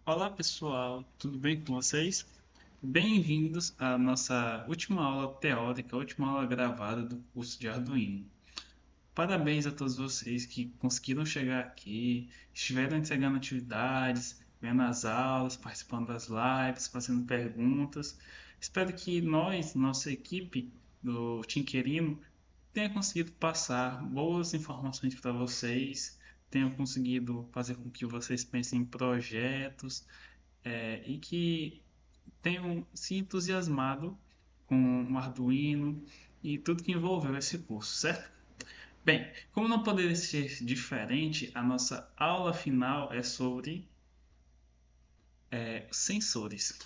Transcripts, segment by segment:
Olá pessoal, tudo bem com vocês? Bem-vindos à nossa última aula teórica, última aula gravada do curso de Arduino. Parabéns a todos vocês que conseguiram chegar aqui, estiveram entregando atividades, vendo as aulas, participando das lives, fazendo perguntas. Espero que nós, nossa equipe do Tinquerino, tenha conseguido passar boas informações para vocês, tenha conseguido fazer com que vocês pensem em projetos e que tenham se entusiasmado com o Arduino e tudo que envolveu esse curso, certo? Bem, como não poderia ser diferente, a nossa aula final é sobre sensores.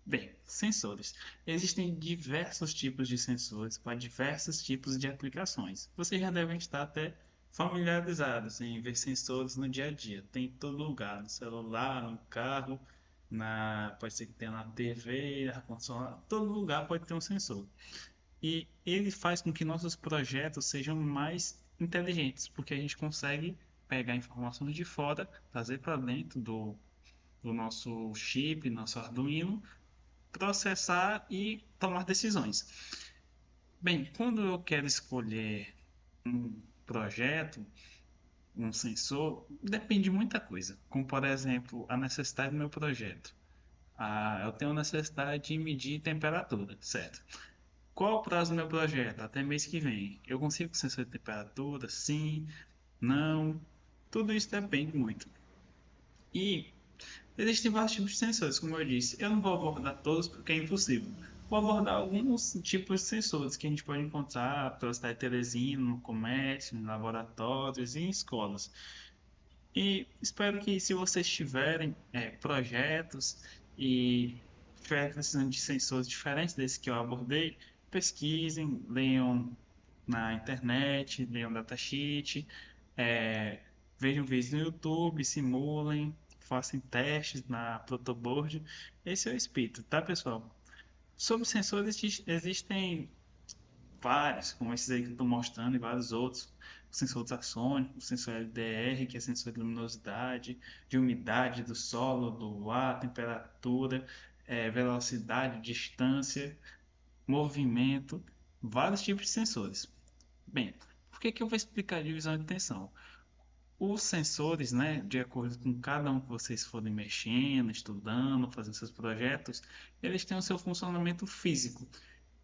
Bem, sensores. Existem diversos tipos de sensores para diversos tipos de aplicações. Vocês já devem estar até familiarizados em ver sensores no dia a dia. Tem em todo lugar, no celular, no carro, pode ser que tenha na TV, ar-condicionado, todo lugar pode ter um sensor. E ele faz com que nossos projetos sejam mais inteligentes, porque a gente consegue pegar informações de fora, trazer para dentro do nosso chip, nosso Arduino, processar e tomar decisões. Bem, quando eu quero escolher um projeto, um sensor, depende de muita coisa, como por exemplo a necessidade do meu projeto. Eu tenho necessidade de medir temperatura, certo? Qual o prazo do meu projeto? Até mês que vem. Eu consigo sensor de temperatura? Sim, não. Tudo isso depende muito. E existem vários tipos de sensores, como eu disse. Eu não vou abordar todos porque é impossível. Vou abordar alguns tipos de sensores que a gente pode encontrar pela cidade de Teresina, no comércio, em laboratórios e em escolas. E espero que se vocês tiverem projetos e estiverem precisando de sensores diferentes desses que eu abordei, pesquisem, leiam na internet, leiam datasheet, é, vejam vídeos no YouTube, simulem, façam testes na protoboard. Esse é o espírito, tá, pessoal? Sobre sensores existem vários, como esses aí que eu estou mostrando, e vários outros. O sensor ultrassônico, o sensor LDR, que é sensor de luminosidade, de umidade do solo, do ar, temperatura, velocidade, distância, movimento, vários tipos de sensores. Bem, por que que eu vou explicar a divisão de tensão? Os sensores, né, de acordo com cada um que vocês forem mexendo, estudando, fazendo seus projetos, eles têm o seu funcionamento físico.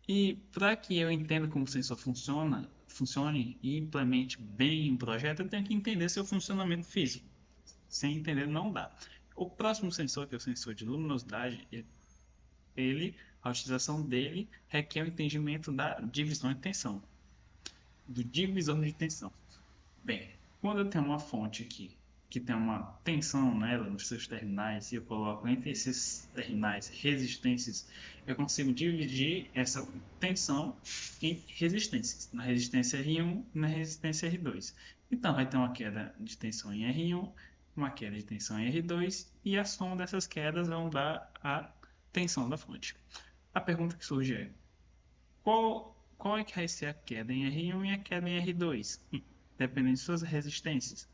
E para que eu entenda como o sensor funcione e implemente bem um projeto, eu tenho que entender seu funcionamento físico. Sem entender, não dá. O próximo sensor, que é o sensor de luminosidade, a utilização dele requer o entendimento da divisão de tensão, do divisor de tensão. Bem, quando eu tenho uma fonte aqui que tem uma tensão nela, nos seus terminais, e eu coloco entre esses terminais resistências, eu consigo dividir essa tensão em resistências, na resistência R1 e na resistência R2. Então, vai ter uma queda de tensão em R1, uma queda de tensão em R2, e a soma dessas quedas vão dar a tensão da fonte. A pergunta que surge é: qual é que vai ser a queda em R1 e a queda em R2, dependendo de suas resistências?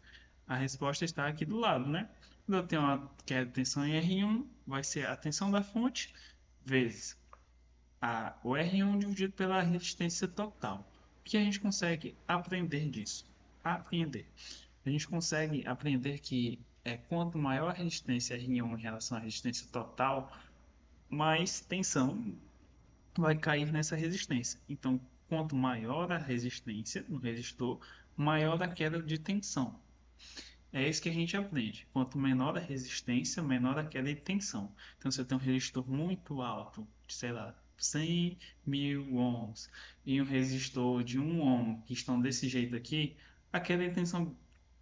A resposta está aqui do lado, né? Quando eu tenho uma queda de tensão em R1, vai ser a tensão da fonte vezes o R1 dividido pela resistência total. O que a gente consegue aprender disso? Aprender. A gente consegue aprender que quanto maior a resistência R1 em relação à resistência total, mais tensão vai cair nessa resistência. Então, quanto maior a resistência no resistor, maior a queda de tensão. É isso que a gente aprende. Quanto menor a resistência, menor a queda de tensão. Então, se eu tenho um resistor muito alto, de, sei lá, 100 mil ohms, e um resistor de 1 ohm, que estão desse jeito aqui, a queda de tensão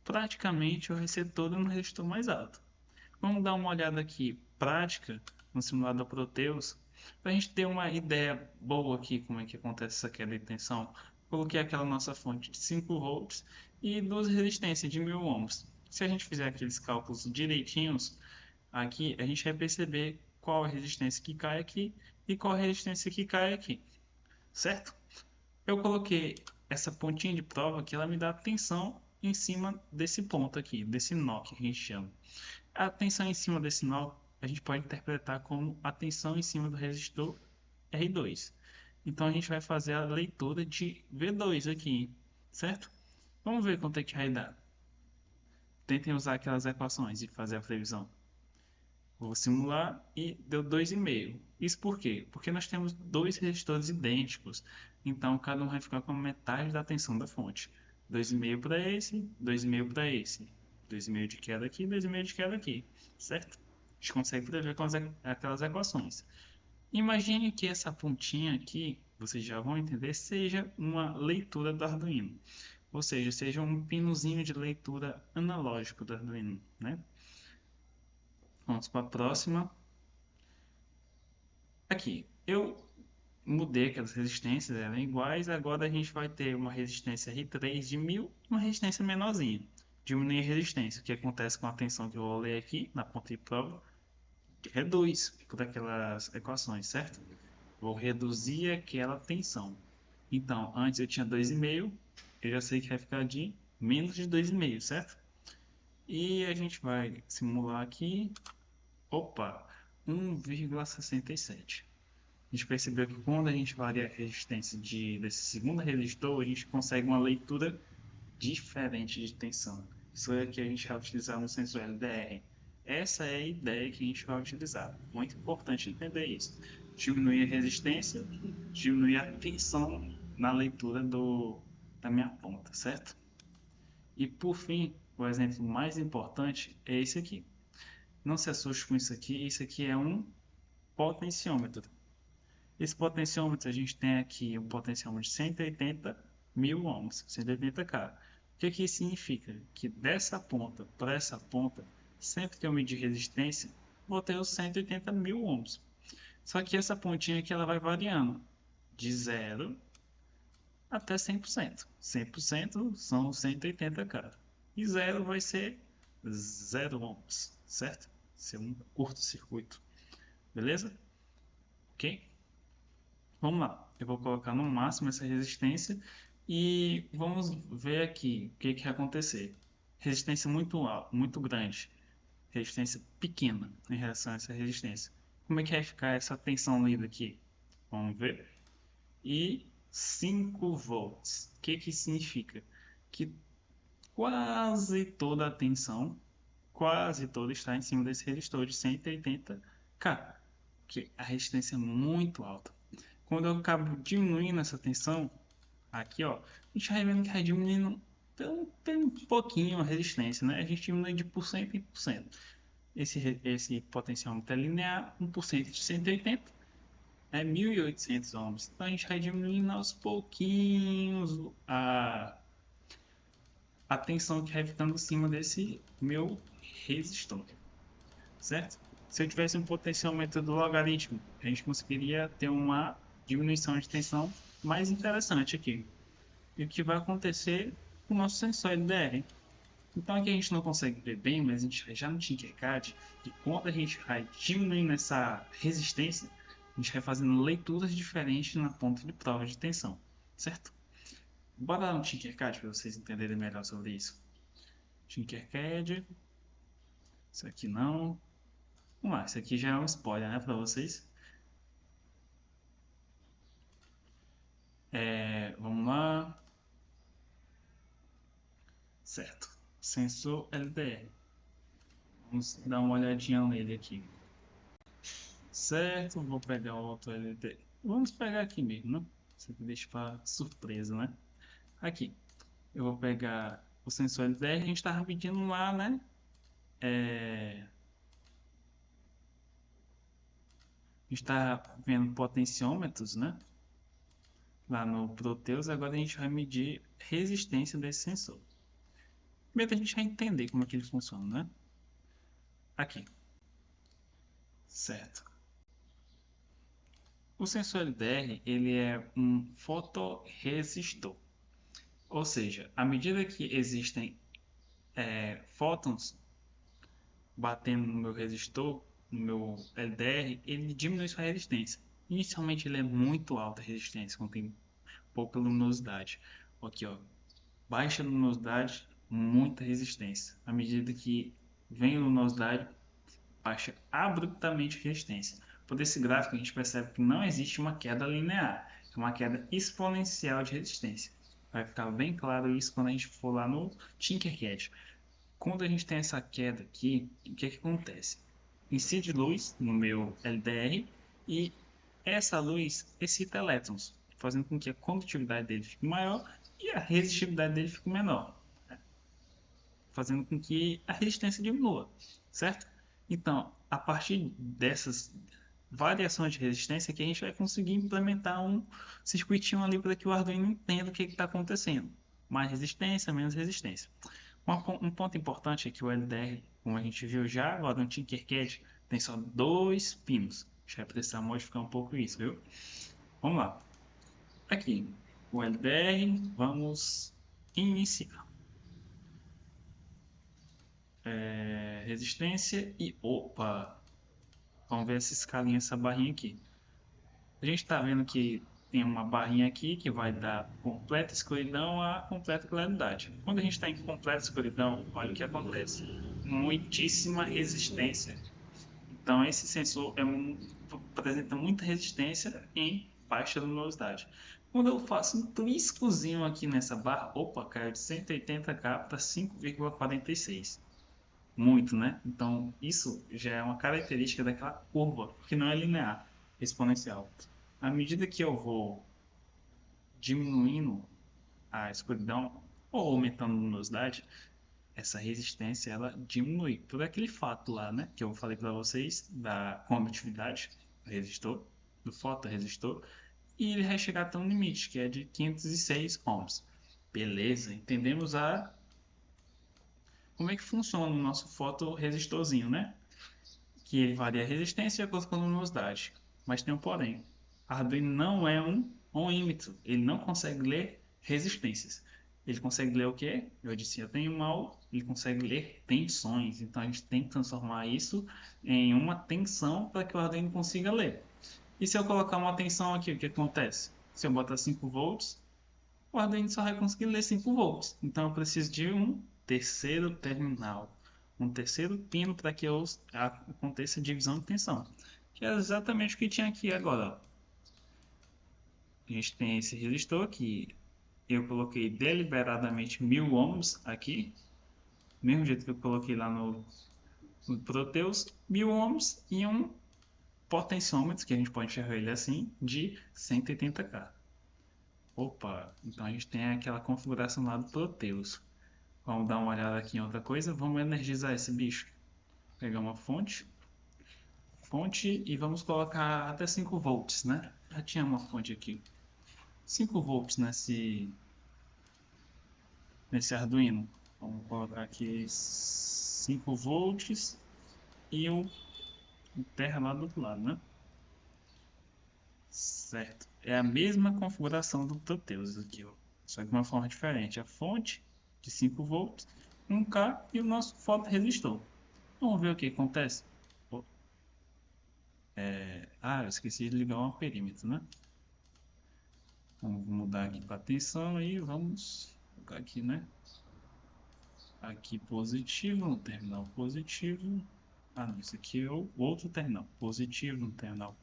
praticamente vai ser toda no resistor mais alto. Vamos dar uma olhada aqui prática no simulador Proteus para a gente ter uma ideia boa aqui como é que acontece essa queda de tensão. Coloquei aquela nossa fonte de 5 volts e duas resistências de 1000 ohms. Se a gente fizer aqueles cálculos direitinhos, aqui a gente vai perceber qual a resistência que cai aqui e qual a resistência que cai aqui, certo? Eu coloquei essa pontinha de prova que ela me dá a tensão em cima desse ponto aqui, desse nó que a gente chama. A tensão em cima desse nó a gente pode interpretar como a tensão em cima do resistor R2. Então a gente vai fazer a leitura de V2 aqui, certo? Vamos ver quanto é que vai dar. Tentem usar aquelas equações e fazer a previsão. Vou simular e deu 2,5. Isso por quê? Porque nós temos dois resistores idênticos. Então cada um vai ficar com metade da tensão da fonte. 2,5 para esse, 2,5 para esse. 2,5 de queda aqui, 2,5 de queda aqui. Certo? A gente consegue prever com aquelas equações. Imagine que essa pontinha aqui, vocês já vão entender, seja uma leitura do Arduino. Ou seja, seja um pinozinho de leitura analógico do Arduino, né? Vamos para a próxima. Aqui, eu mudei aquelas resistências, eram iguais, agora a gente vai ter uma resistência R3 de 1000 e uma resistência menorzinha. Diminuir a resistência, o que acontece com a tensão que eu vou ler aqui na ponta de prova, reduz por aquelas equações, certo? Vou reduzir aquela tensão. Então, antes eu tinha 2,5, eu já sei que vai ficar de menos de 2,5, certo? E a gente vai simular aqui, opa, 1,67. A gente percebeu que quando a gente varia a resistência desse segundo resistor, a gente consegue uma leitura diferente de tensão. Isso é que a gente vai utilizar no sensor LDR. Essa é a ideia que a gente vai utilizar. Muito importante entender isso. Diminuir a resistência, diminuir a tensão na leitura da minha ponta, certo? E por fim, o exemplo mais importante é esse aqui. Não se assuste com isso aqui é um potenciômetro. Esse potenciômetro, a gente tem aqui um potenciômetro de 180 mil ohms, 180K. O que que isso significa? Que dessa ponta para essa ponta, sempre que eu medir resistência, vou ter os 180 mil ohms. Só que essa pontinha aqui ela vai variando de 0 até 100%. 100% são 180K. E 0 vai ser 0 ohms, certo? Ser um curto-circuito. Beleza? Ok? Vamos lá, eu vou colocar no máximo essa resistência e vamos ver aqui o que que vai acontecer. Resistência muito alta, muito grande, resistência pequena em relação a essa resistência. Como é que vai ficar essa tensão lida aqui? Vamos ver. E 5 volts. O que que significa? Que quase toda a tensão, quase toda está em cima desse resistor de 180K, que a resistência é muito alta. Quando eu acabo diminuindo essa tensão, aqui ó, a gente vai vendo que vai diminuindo um pouquinho a resistência, né? A gente diminui de por cento em por cento. Esse potenciômetro é linear, 1% de 180 é 1.800 ohms. Então a gente vai diminuindo aos pouquinhos a tensão que vai ficando em cima desse meu resistor, certo? Se eu tivesse um potenciômetro do logaritmo, a gente conseguiria ter uma diminuição de tensão mais interessante aqui. E o que vai acontecer com o nosso sensor LDR. Então aqui a gente não consegue ver bem, mas a gente vai já no Tinkercad, que quando a gente vai diminuindo essa resistência, a gente vai fazendo leituras diferentes na ponta de prova de tensão, certo? Bora lá no Tinkercad para vocês entenderem melhor sobre isso. Tinkercad, isso aqui não. Vamos lá, isso aqui já é um spoiler, né, para vocês. Vamos lá. Certo. Sensor LDR. Vamos dar uma olhadinha nele aqui. Certo, vou pegar o outro LDR. Vamos pegar aqui mesmo, né? Isso aqui deixa para surpresa, né? Aqui. Eu vou pegar o sensor LDR. A gente estava medindo lá, né? A gente está vendo potenciômetros, né? Lá no Proteus. Agora a gente vai medir resistência desse sensor. Primeiro a gente vai entender como é que ele funciona, né? Aqui. Certo. O sensor LDR ele é um fotorresistor. Ou seja, à medida que existem fótons batendo no meu resistor, no meu LDR, ele diminui sua resistência. Inicialmente ele é muito alta a resistência, quando tem pouca luminosidade. Aqui ó, baixa luminosidade, muita resistência. À medida que vem a luminosidade, baixa abruptamente a resistência. Por esse gráfico, a gente percebe que não existe uma queda linear, é uma queda exponencial de resistência. Vai ficar bem claro isso quando a gente for lá no Tinkercad. Quando a gente tem essa queda aqui, o que acontece? Incide luz no meu LDR e essa luz excita elétrons, fazendo com que a condutividade dele fique maior e a resistividade dele fique menor, fazendo com que a resistência diminua, certo? Então, a partir dessas variações de resistência que a gente vai conseguir implementar um circuitinho ali para que o Arduino entenda o que está acontecendo. Mais resistência, menos resistência. Um ponto importante é que o LDR, como a gente viu já, agora no Tinkercad tem só 2 pinos. A gente vai precisar modificar um pouco isso, viu? Vamos lá. Aqui, o LDR, vamos iniciar. Resistência e opa! Vamos ver essa escalinha, essa barrinha aqui. A gente está vendo que tem uma barrinha aqui que vai dar completa escuridão a completa claridade. Quando a gente está em completa escuridão, olha o que acontece. Muitíssima resistência. Então esse sensor apresenta muita resistência em baixa luminosidade. Quando eu faço um triscozinho aqui nessa barra, opa, caiu de 180K para 5,46. Muito, né? Então isso já é uma característica daquela curva, que não é linear, exponencial. À medida que eu vou diminuindo a escuridão ou aumentando a luminosidade, essa resistência ela diminui. Por aquele fato lá, né, que eu falei para vocês da condutividade do resistor, do fotorresistor, e ele vai chegar até um limite, que é de 506 ohms. Beleza, entendemos como é que funciona o nosso fotorresistorzinho, né? Que ele varia a resistência de acordo com a luminosidade. Mas tem um porém. Arduino não é um ohmímetro. Ele não consegue ler resistências. Ele consegue ler o quê? Eu disse, eu tenho mal. Ele consegue ler tensões. Então a gente tem que transformar isso em uma tensão para que o Arduino consiga ler. E se eu colocar uma tensão aqui, o que acontece? Se eu botar 5 volts, o Arduino só vai conseguir ler 5 volts. Então eu preciso de um terceiro terminal, um terceiro pino para que aconteça a divisão de tensão. Que é exatamente o que tinha aqui agora. Ó. A gente tem esse resistor que eu coloquei deliberadamente 1000 ohms aqui, mesmo jeito que eu coloquei lá no Proteus, 1000 ohms e um potenciômetro, que a gente pode enxergar ele assim, de 180K. Opa, então a gente tem aquela configuração lá do Proteus. Vamos dar uma olhada aqui em outra coisa. Vamos energizar esse bicho. Pegar uma fonte e vamos colocar até 5 volts, né? Já tinha uma fonte aqui. 5 volts nesse Arduino. Vamos colocar aqui 5 volts e o terra lá do outro lado, né? Certo. É a mesma configuração do Proteus aqui, ó. Só que de uma forma diferente. A fonte de 5 volts, 1K e o nosso fotorresistor. Vamos ver o que acontece. Eu esqueci de ligar o perímetro, né? Vamos mudar aqui para tensão e vamos colocar aqui, né? Aqui positivo no terminal positivo. Não, isso aqui é o outro terminal. Positivo no terminal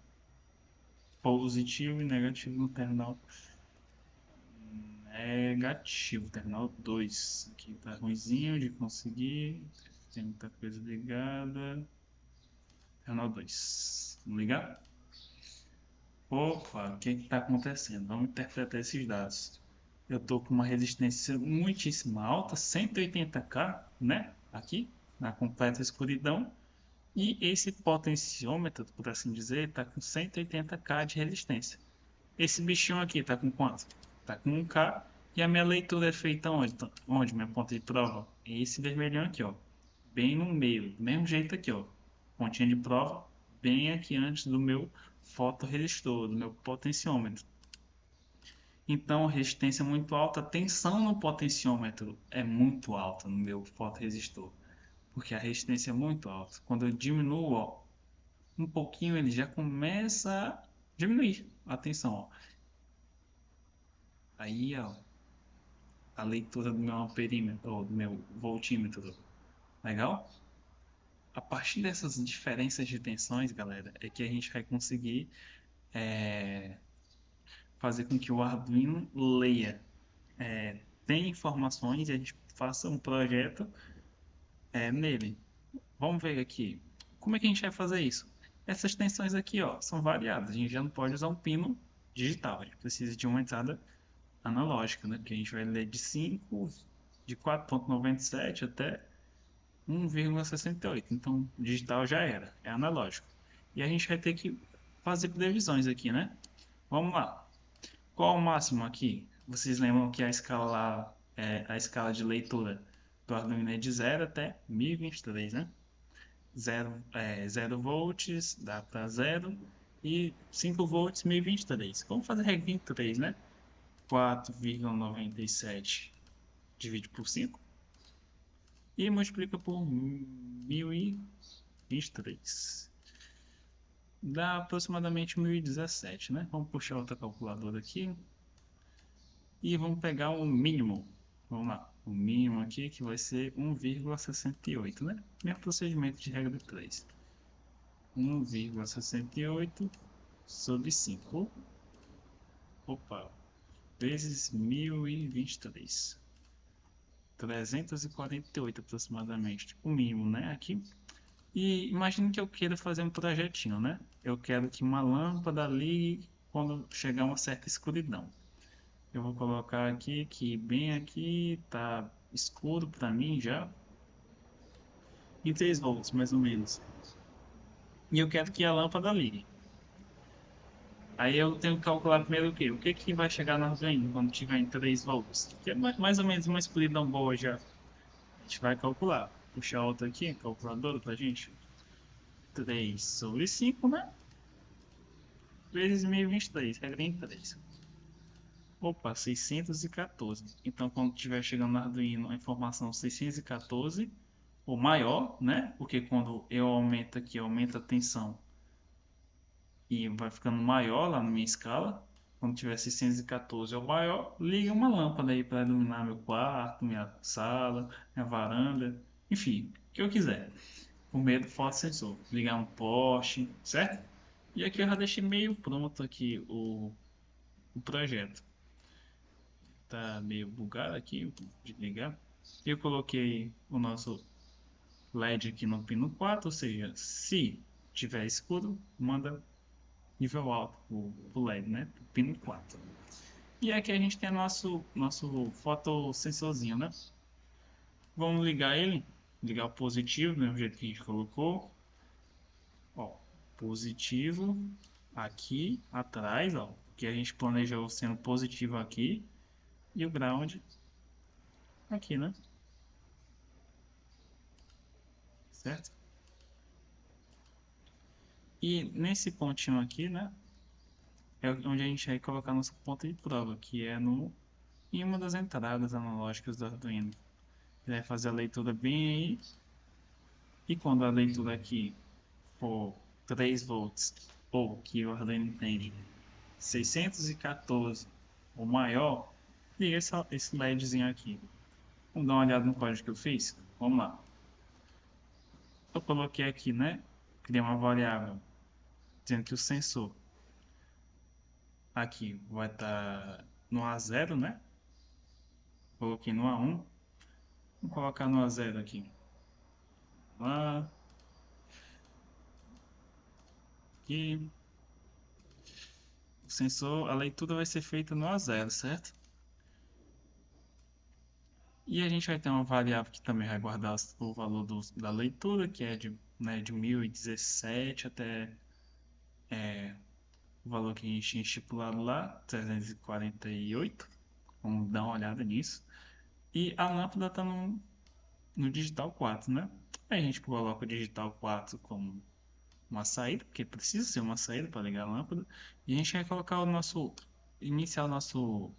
positivo e negativo no terminal negativo. Terminal 2. Aqui tá ruimzinho de conseguir. Tem muita coisa ligada. Terminal 2. Vamos ligar? Opa, o que está acontecendo? Vamos interpretar esses dados. Eu estou com uma resistência muitíssimo alta, 180K, né? Aqui, na completa escuridão. E esse potenciômetro, por assim dizer, está com 180K de resistência. Esse bichinho aqui está com quanto? Está com 1K. E a minha leitura é feita onde? Onde minha ponta de prova? É esse vermelhão aqui, ó. Bem no meio, do mesmo jeito aqui, ó. Pontinha de prova, bem aqui antes do meu fotorresistor, do meu potenciômetro. Então, resistência muito alta, tensão no potenciômetro é muito alta no meu fotorresistor, porque a resistência é muito alta. Quando eu diminuo, ó, um pouquinho, ele já começa a diminuir a tensão. Ó. Aí, ó, a leitura do meu amperímetro, ou do meu voltímetro. Legal? A partir dessas diferenças de tensões, galera, é que a gente vai conseguir fazer com que o Arduino leia, tenha informações e a gente faça um projeto nele. Vamos ver aqui. Como é que a gente vai fazer isso? Essas tensões aqui, ó, são variadas. A gente já não pode usar um pino digital. A gente precisa de uma entrada analógica, né? Que a gente vai ler de 5, de 4,97 até 1,68. Então, digital já era, é analógico. E a gente vai ter que fazer previsões aqui, né? Vamos lá. Qual o máximo aqui? Vocês lembram que a escala lá, a escala de leitura do Arduino é de 0 até 1023, né? 0 volts dá para 0 e 5 volts 1023. Vamos fazer regra 23, né? 4,97 divide por 5 e multiplica por 1023. Dá aproximadamente 1017, né? Vamos puxar outra calculadora aqui e vamos pegar o mínimo. Vamos lá, o mínimo aqui que vai ser 1,68, né? Mesmo procedimento de regra 3. 1,68 sobre 5. Opa, vezes 1023. 348 aproximadamente, o mínimo, né? Aqui. E imagine que eu queira fazer um projetinho, né? Eu quero que uma lâmpada ligue quando chegar uma certa escuridão. Eu vou colocar aqui que bem aqui tá escuro para mim já, em 3 volts mais ou menos. E eu quero que a lâmpada ligue. Aí eu tenho que calcular primeiro o quê? O que que vai chegar no Arduino quando tiver em 3 volts? Que é mais ou menos uma escuridão boa já. A gente vai calcular. Puxar outra aqui, calculadora pra gente. 3 sobre 5, né? Vezes 1023, regra em 3. Opa, 614. Então, quando estiver chegando no Arduino a informação 614, ou maior, né? Porque quando eu aumento aqui, aumenta a tensão e vai ficando maior lá na minha escala. Quando tiver 614 ou maior, liga uma lâmpada aí para iluminar meu quarto, minha sala, minha varanda, enfim, o que eu quiser. Por meio do fotossensor. Ligar um poste, certo? E aqui eu já deixei meio pronto aqui o projeto. Tá meio bugado aqui de ligar. Eu coloquei o nosso LED aqui no pino 4, ou seja, se tiver escuro, manda nível alto o LED, né? Pino 4. E aqui a gente tem nosso fotossensorzinho, né? Vamos ligar ele, ligar o positivo, do mesmo jeito que a gente colocou. Ó, positivo aqui atrás, ó, que a gente planejou sendo positivo aqui e o ground aqui, né? Certo? E nesse pontinho aqui, né, é onde a gente vai colocar nosso ponto de prova, que é em uma das entradas analógicas do Arduino. Ele vai fazer a leitura bem aí, e quando a leitura aqui for 3 volts, ou que o Arduino entende 614 ou maior, liga esse LEDzinho aqui. Vamos dar uma olhada no código que eu fiz? Vamos lá. Eu coloquei aqui, né? Criei uma variável dizendo que o sensor aqui vai estar no A0, né? Coloquei no A1. Vou colocar no A0 aqui. Lá, aqui. O sensor, a leitura vai ser feita no A0, certo? E a gente vai ter uma variável que também vai guardar o valor da leitura, que é de 1017 até o valor que a gente tinha estipulado lá, 348. Vamos dar uma olhada nisso. E a lâmpada está no digital 4, né? Aí a gente coloca o digital 4 como uma saída, porque precisa ser uma saída para ligar a lâmpada. E a gente vai colocar iniciar o nosso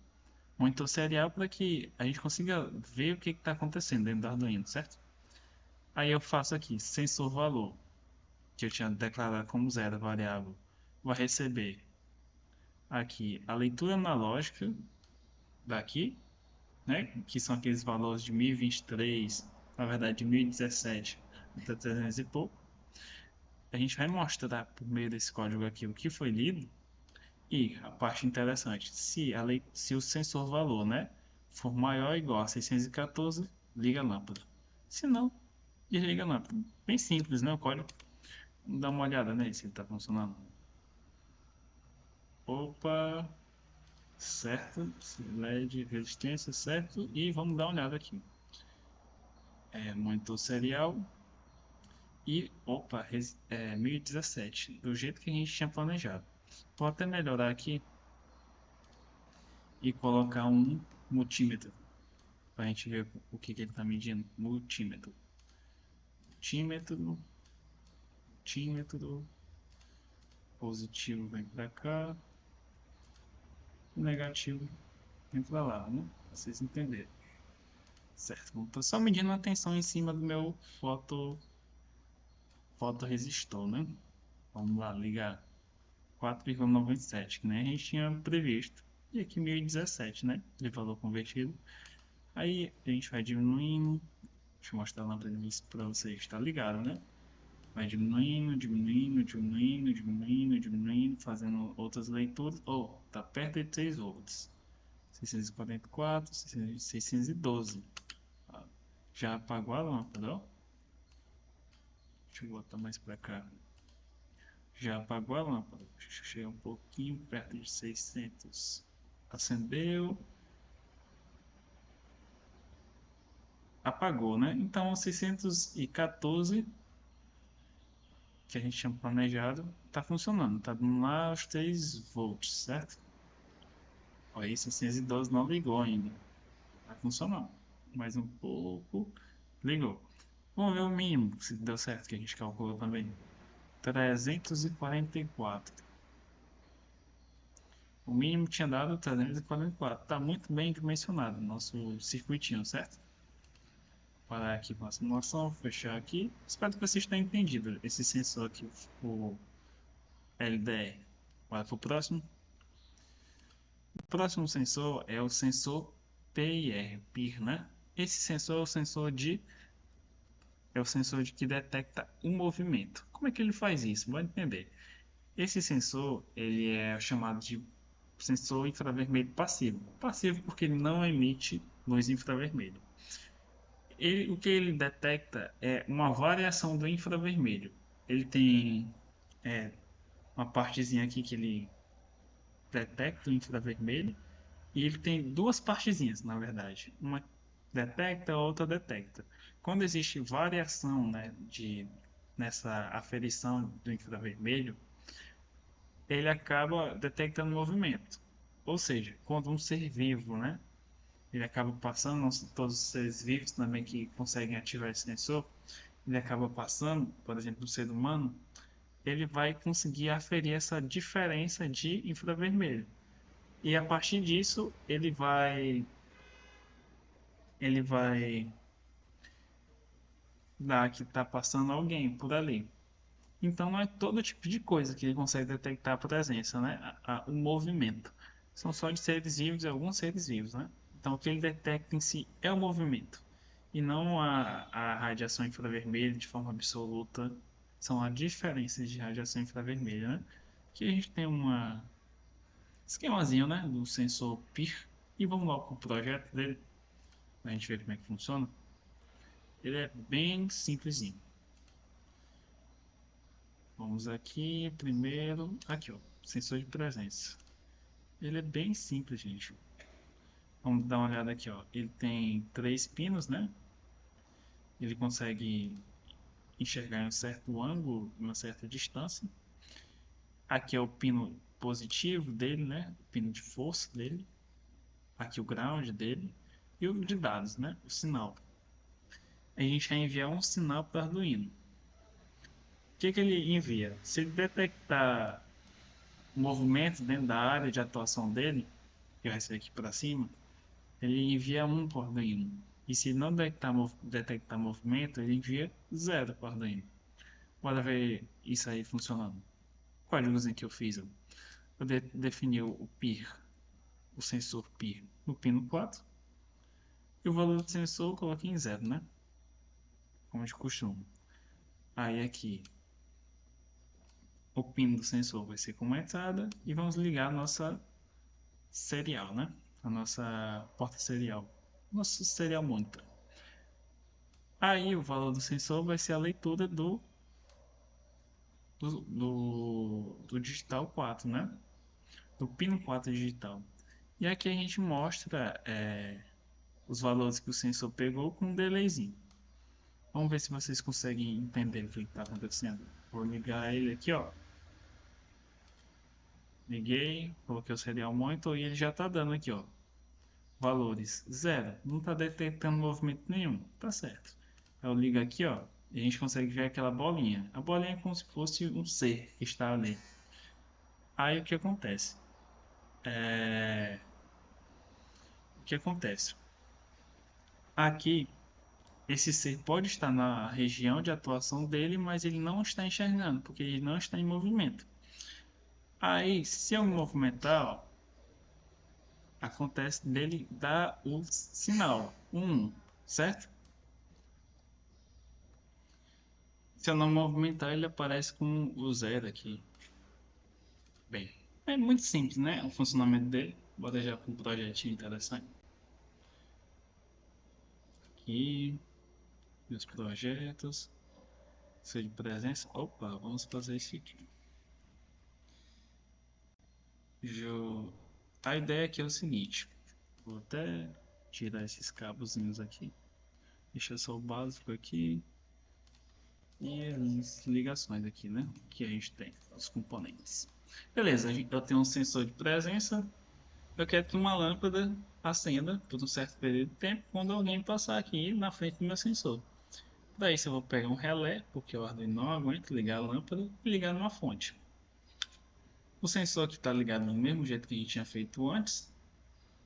monitor serial para que a gente consiga ver o que está acontecendo dentro do Arduino, certo? Aí eu faço aqui, sensor valor, que eu tinha declarado como zero a variável, vai receber aqui a leitura analógica daqui, né? Que são aqueles valores de 1023, na verdade de 1017 até 300 e pouco. A gente vai mostrar por meio desse código aqui o que foi lido e a parte interessante, se o sensor valor, né, for maior ou igual a 614, liga a lâmpada. Se não, desliga a lâmpada. Bem simples, né, o código? Vamos dar uma olhada nele se ele está funcionando. Opa, certo, LED resistência, certo, e vamos dar uma olhada aqui. Monitor serial e, opa, 1017, do jeito que a gente tinha planejado. Vou até melhorar aqui e colocar um multímetro para a gente ver o que ele está medindo. Multímetro, multímetro, positivo vem para cá, negativo vem para lá, né? Pra vocês entenderem. Certo, estou só medindo a tensão em cima do meu fotoresistor, né? Vamos lá, ligar 4,97, que nem a gente tinha previsto. E aqui 1017, né? De valor convertido. Aí a gente vai diminuindo. Deixa eu mostrar a lâmpada de luz para vocês, tá ligado, né? Vai diminuindo, fazendo outras leituras. Tá perto de 3 volts. 644, 612. Já apagou a lâmpada, ó. Deixa eu botar mais para cá. Já apagou a lâmpada. Chega um pouquinho perto de 600. Acendeu. Apagou, né? Então 614 que a gente tinha planejado está funcionando. Tá dando lá os 3 volts, certo? Aí 612 não ligou ainda. Vai funcionar. Mais um pouco. Ligou. Vamos ver o mínimo, se deu certo, que a gente calculou também. 344. O mínimo tinha dado 344. Está muito bem dimensionado o nosso circuitinho, certo? Parar aqui com a simulação, fechar aqui. Espero que vocês tenham entendido esse sensor aqui, o LDR. Bora para o próximo. O próximo sensor é o sensor PIR, né? Esse sensor é o sensor que detecta o movimento. Como é que ele faz isso? Vai entender. Esse sensor ele é chamado de sensor infravermelho passivo. Passivo porque ele não emite luz infravermelho. O que ele detecta é uma variação do infravermelho. Ele tem uma partezinha aqui que ele detecta o infravermelho e ele tem duas partezinhas, na verdade. Uma detecta, a outra detecta. Quando existe variação, né, nessa aferição do infravermelho, ele acaba detectando movimento. Ou seja, quando um ser vivo, né, ele acaba passando, não todos os seres vivos também que conseguem ativar esse sensor, ele acaba passando, por exemplo, o ser humano, ele vai conseguir aferir essa diferença de infravermelho. E a partir disso, ele vai dar que está passando alguém por ali. Então não é todo tipo de coisa que ele consegue detectar a presença, né? O movimento. São só de seres vivos e alguns seres vivos, né? Então o que ele detecta em si é o movimento. E não a radiação infravermelha de forma absoluta. São as diferenças de radiação infravermelha, né? Que a gente tem um esquemazinho, né? Do sensor PIR. E vamos lá com o projeto dele. Pra gente ver como é que funciona. Ele é bem simplesinho. Vamos aqui, primeiro, aqui ó, sensor de presença. Ele é bem simples, gente. Vamos dar uma olhada aqui ó, ele tem 3 pinos, né? Ele consegue enxergar em um certo ângulo, uma certa distância. Aqui é o pino positivo dele, né? O pino de força dele. Aqui o ground dele. E o de dados, né? O sinal. A gente vai enviar um sinal para o Arduino. O que ele envia? Se ele detectar movimentos dentro da área de atuação dele, que vai ser aqui para cima, ele envia 1 para o Arduino. E se não detectar movimento, ele envia 0 para o Arduino. Bora ver isso aí funcionando. O códigozinho que eu fiz, eu defini o PIR, o sensor PIR, no pino 4. E o valor do sensor eu coloquei em 0, né? Como de costume. Aí aqui, o pino do sensor vai ser como entrada e vamos ligar a nossa serial, né? A nossa porta serial. Nosso serial monitor. Aí o valor do sensor vai ser a leitura do digital 4, né? Do pino 4 digital. E aqui a gente mostra os valores que o sensor pegou com um delayzinho. Vamos ver se vocês conseguem entender o que está acontecendo. Vou ligar ele aqui, ó. Liguei, coloquei o serial monitor e ele já está dando aqui, ó. Valores 0. Não está detectando movimento nenhum. Tá certo. Eu ligo aqui, ó. E a gente consegue ver aquela bolinha. A bolinha é como se fosse um ser que está ali. Aí o que acontece? O que acontece? Aqui, esse ser pode estar na região de atuação dele, mas ele não está enxergando, porque ele não está em movimento. Aí, se eu me movimentar, ó, acontece dele dar o sinal 1, certo? Se eu não movimentar, ele aparece com o 0 aqui. Bem, é muito simples, né? O funcionamento dele. Bora já para um projetinho interessante. Aqui, meus projetos. Seja de presença. Opa, vamos fazer isso aqui. A ideia aqui é o seguinte. Vou até tirar esses cabozinhos aqui. Deixa só o básico aqui. E as ligações aqui, né? Que a gente tem, os componentes. Beleza, eu tenho um sensor de presença. Eu quero que uma lâmpada acenda por um certo período de tempo quando alguém passar aqui na frente do meu sensor. Daí eu vou pegar um relé, porque o Arduino não aguenta ligar a lâmpada e ligar numa fonte. O sensor aqui está ligado do mesmo jeito que a gente tinha feito antes,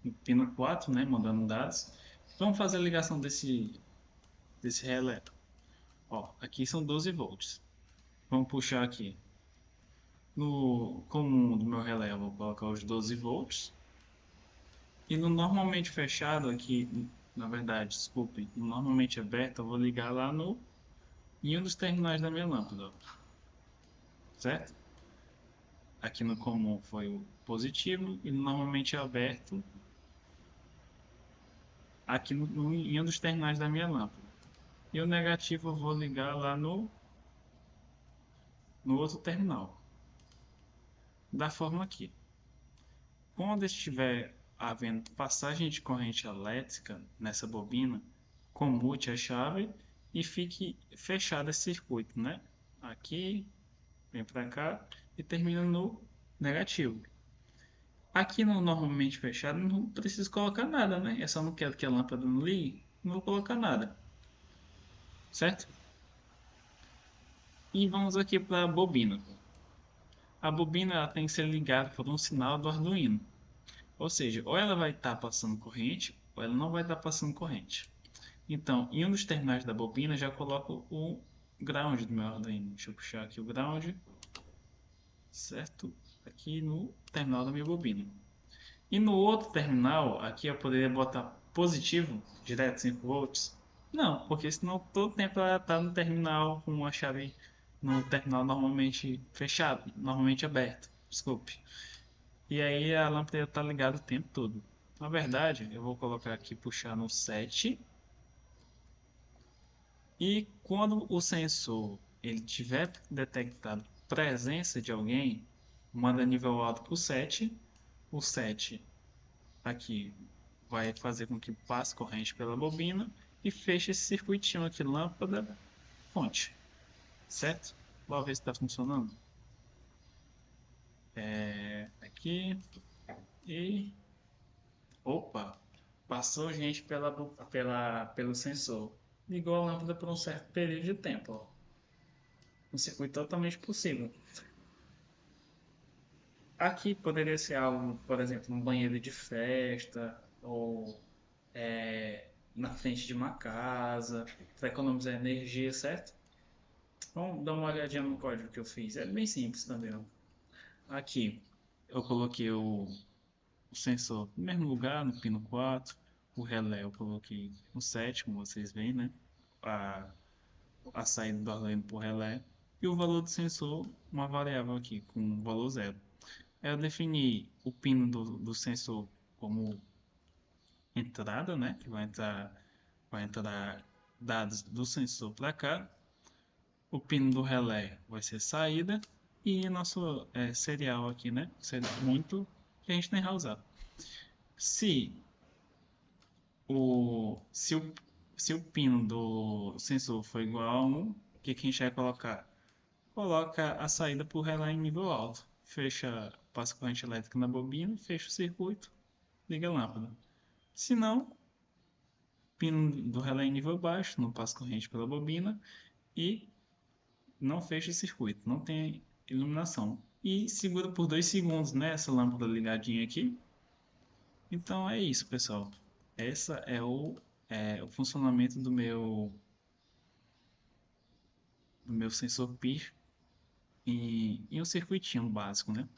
no pino 4, né, mandando dados. Vamos fazer a ligação desse relé. Ó, aqui são 12 volts. Vamos puxar aqui. No comum do meu relé eu vou colocar os 12 volts. E no normalmente fechado aqui, na verdade, desculpem, no normalmente aberto eu vou ligar lá em um dos terminais da minha lâmpada, ó. Certo? Aqui no comum foi o positivo e no normalmente aberto aqui em um dos terminais da minha lâmpada. E o negativo eu vou ligar lá no outro terminal. Da forma aqui. Quando estiver havendo passagem de corrente elétrica nessa bobina, comute a chave e fique fechado esse circuito, né? Aqui, vem para cá e termina no negativo. Aqui no normalmente fechado não preciso colocar nada, né? Eu só não quero que a lâmpada não ligue, não vou colocar nada, certo? E vamos aqui para a bobina. A bobina ela tem que ser ligada por um sinal do Arduino. Ou seja, ou ela vai estar passando corrente, ou ela não vai estar passando corrente. Então, em um dos terminais da bobina, já coloco o ground do meu Arduino. Deixa eu puxar aqui o ground, certo? Aqui no terminal da minha bobina. E no outro terminal, aqui eu poderia botar positivo, direto 5 volts. Não, porque senão todo tempo ela está no terminal com a chave no terminal normalmente fechado, normalmente aberto. Desculpe. E aí a lâmpada está ligada o tempo todo. Na verdade, eu vou colocar aqui puxar no 7. E quando o sensor ele tiver detectado presença de alguém, manda nível alto para o 7. O 7 aqui vai fazer com que passe corrente pela bobina e feche esse circuitinho aqui, lâmpada, fonte. Certo? Vamos ver se está funcionando. Aqui e opa, passou gente pelo sensor. Ligou a lâmpada por um certo período de tempo. Ó. Um circuito totalmente possível. Aqui poderia ser algo, por exemplo, um banheiro de festa ou na frente de uma casa, para economizar energia, certo? Vamos dar uma olhadinha no código que eu fiz. É bem simples também. Ó. Aqui eu coloquei o sensor no mesmo lugar, no pino 4. o relé eu coloquei no sétimo, vocês veem, né? A, a saída do Arduino por relé. E o valor do sensor, uma variável aqui, com valor zero. Eu defini o pino do sensor como entrada, né? Que vai entrar dados do sensor para cá. O pino do relé vai ser saída. E nosso serial aqui, né? Seria muito que a gente tem que usar. Se se se o pino do sensor for igual a 1, o que a gente vai colocar? Coloca a saída para o relé em nível alto. Fecha, passa corrente elétrica na bobina, fecha o circuito, liga a lâmpada. Se não, pino do relé em nível baixo, não passa corrente pela bobina e não fecha o circuito, não tem iluminação. E segura por 2 segundos, né, essa lâmpada ligadinha aqui. Então é isso, pessoal. Essa é o funcionamento do meu sensor PIR em um circuitinho básico, né?